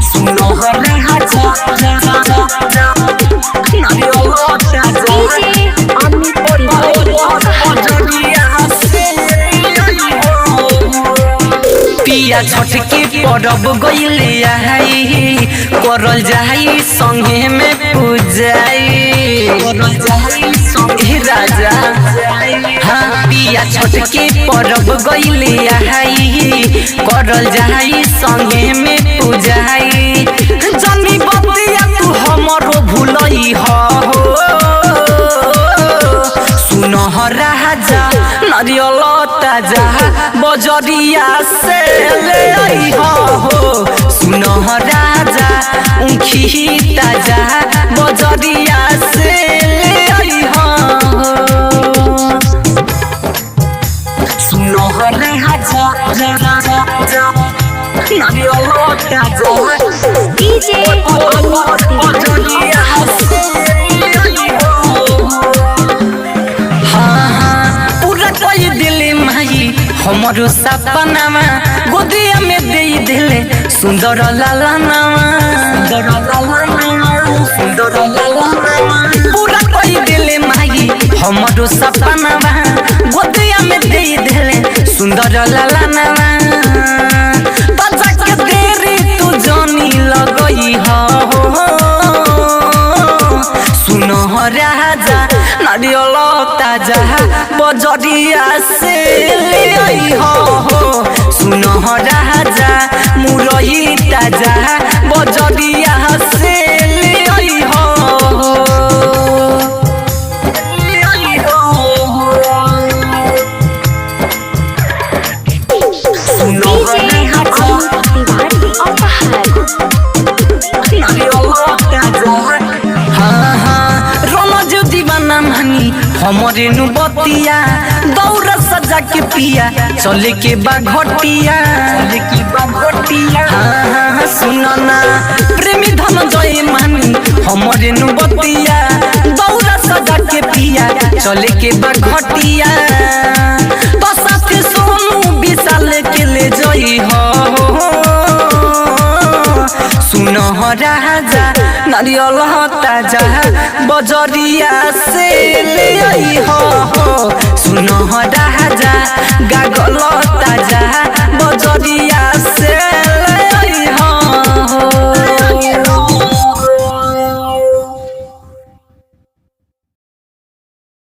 सुनो रे हाजा पिया छठ के परब गइले आई करल जाई संगे में पूजाई करल जाई संगे राजा। हाँ पिया छठ के परब गइले आई करल जाई संगे में पूजाई। जनी बतिया तू हमरो भूलई हो सुनो राजा नारियल ताजा बजरिया से ले आई हो सुनो राजा उखी ताजा बजरिया से ले आई हो सुनो राजा नारियल ताजा डीजे बजरिया से ले आई हो। हमरो सपनामा गोदिया में दे दिले सुंदर लालनामा सुंदर लालनामा पूरा कोई दिले माई हमरो सपनामा गोदिया में दे दिले सुंदर लालनामा बजा के देरी तू जानी लगई हो सुनो राजा नारियल ताजा बजरिया से ले आई हो सुनो राजा मुरई ताजा बजरिया से ले आई हो सुनो राजा हमरे नु बतिया दौड़ सजा के पिया चले के बा घटिया हाँ सुनो ना प्रेमी धन जय मानी हमरे नु बतिया दौड़ सजा के पिया चले के बा घटिया तो साथी सोनू विशाल के ले जई हो सुनो राजा नारियल ताजा बजरिया से ले आई हो सुनो राजा गागल ताजा बजरिया से